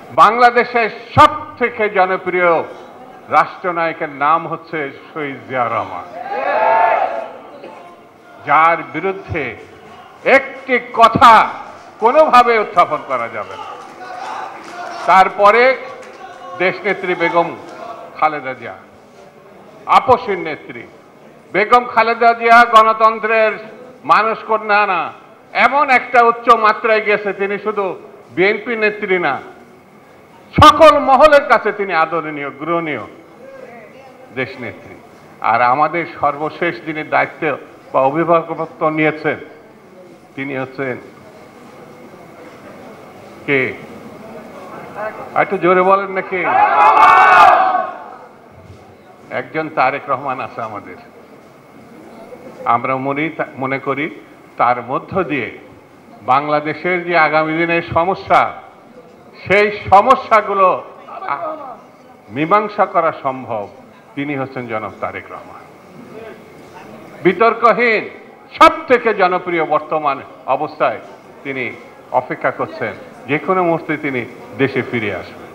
বাংলাদেশের সবথেকে জনপ্রিয় রাষ্ট্রনায়কের নাম হচ্ছে শহীদ জিয়া রহমান, যার বিরুদ্ধে একটি কথা কোনোভাবে উত্থাপন করা যাবে না। তারপরে দেশনেত্রী বেগম খালেদা জিয়া, আপসীর নেত্রী বেগম খালেদা জিয়া গণতন্ত্রের মানুষ কন্যা না, এমন একটা উচ্চ মাত্রায় গেছে, তিনি শুধু বিএনপি নেত্রী না, সকল মহলের কাছে তিনি আদরণীয়, গ্রহণীয় দেশনেত্রী। আর আমাদের সর্বশেষ যিনি দায়িত্ব বা অভিভাবকত্ব নিয়েছেন তিনি হচ্ছেন কে? একটু জোরে বলেন না কে? একজন তারেক রহমান আছে আমাদের। আমরা মনে করি তার মধ্য দিয়ে বাংলাদেশের যে আগামী দিনের সমস্যা, সেই সমস্যাগুলো মীমাংসা করা সম্ভব। তিনি হচ্ছেন জনাব তারেক রহমান, বিতর্কহীন সব থেকে জনপ্রিয় বর্তমান অবস্থায়। তিনি অপেক্ষা করছেন যে কোনো মুহূর্তে তিনি দেশে ফিরে আসবেন।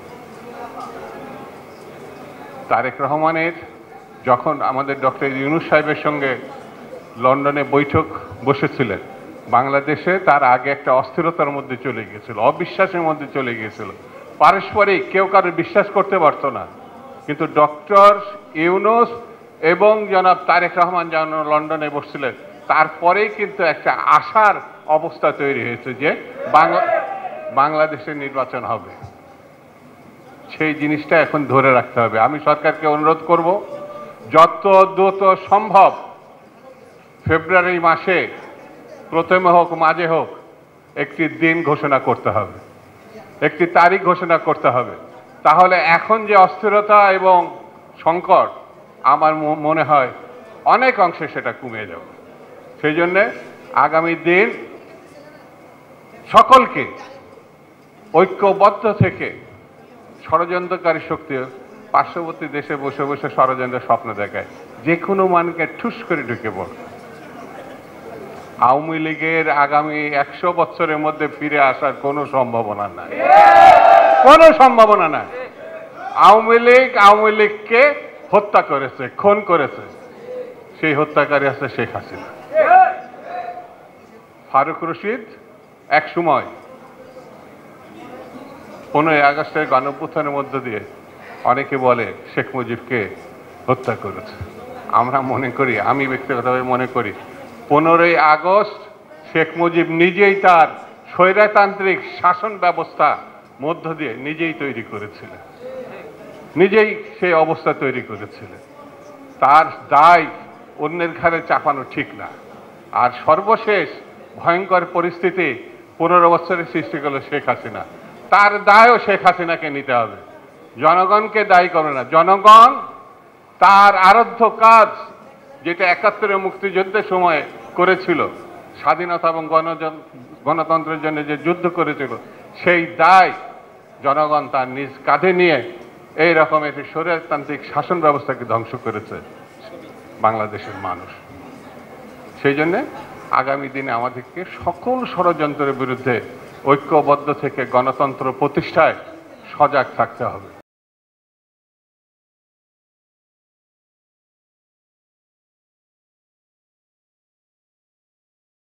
তারেক রহমানের যখন আমাদের ডক্টর ইউনূস সাহেবের সঙ্গে লন্ডনে বৈঠক বসেছিলেন, বাংলাদেশে তার আগে একটা অস্থিরতার মধ্যে চলে গিয়েছিল, অবিশ্বাসের মধ্যে চলে গিয়েছিল, পারস্পরিক কেউ কারো বিশ্বাস করতে পারতো না। কিন্তু ডক্টর ইউনূস এবং জনাব তারেক রহমান যখন লন্ডনে বসছিলেন, তারপরেই কিন্তু একটা আশার অবস্থা তৈরি হয়েছে যে বাংলাদেশের নির্বাচন হবে। সেই জিনিসটা এখন ধরে রাখতে হবে। আমি সরকারকে অনুরোধ করব, যত দ্রুত সম্ভব ফেব্রুয়ারি মাসে প্রথমে হোক মাঝে হোক একটি দিন ঘোষণা করতে হবে, একটি তারিখ ঘোষণা করতে হবে। তাহলে এখন যে অস্থিরতা এবং সংকট, আমার মনে হয় অনেক অংশে সেটা কমে যাবে। সেই জন্যে আগামী দিন সকলকে ঐক্যবদ্ধ থেকে, ষড়যন্ত্রকারী শক্তি পার্শ্ববর্তী দেশে বসে বসে ষড়যন্ত্রের স্বপ্ন দেখায়, যে কোনো মানুষকে ঠুস করে ঢুকে পড়ে। আওয়ামী লীগের আগামী 100 বছরের মধ্যে ফিরে আসার কোনো সম্ভাবনা নাই, কোনো সম্ভাবনা নাই। আওয়ামী লীগকে হত্যা করেছে, খুন করেছে, সেই হত্যাকারী আছে শেখ হাসিনা। ফারুক রশিদ এক সময় 15ই আগস্টের গণঅভ্যুত্থানের মধ্য দিয়ে অনেকে বলে শেখ মুজিবকে হত্যা করেছে। আমরা মনে করি, আমি ব্যক্তিগতভাবে মনে করি, 15ই আগস্ট শেখ মুজিব নিজেই তার স্বৈরতান্ত্রিক শাসন ব্যবস্থা মধ্য দিয়ে নিজেই তৈরি করেছিলেন, নিজেই সেই অবস্থা তৈরি করেছিলেন। তার দায় অন্যের ঘাড়ে চাপানো ঠিক না। আর সর্বশেষ ভয়ঙ্কর পরিস্থিতি 15 বছরের সৃষ্টি করলো শেখ হাসিনা, তার দায়ও শেখ হাসিনাকে নিতে হবে, জনগণকে দায়ী করে না। জনগণ তার আরাধ্য কাজ, যেটা 71-এর মুক্তিযুদ্ধের সময় করেছিল, স্বাধীনতা এবং গণতন্ত্রের জন্য যে যুদ্ধ করেছিল, সেই দায় জনগণ তার নিজ কাঁধে নিয়ে এই রকম একটি স্বৈরতান্ত্রিক শাসন ব্যবস্থাকে ধ্বংস করেছে বাংলাদেশের মানুষ। সেই জন্যে আগামী দিনে আমাদেরকে সকল ষড়যন্ত্রের বিরুদ্ধে ঐক্যবদ্ধ থেকে গণতন্ত্র প্রতিষ্ঠায় সজাগ থাকতে হবে।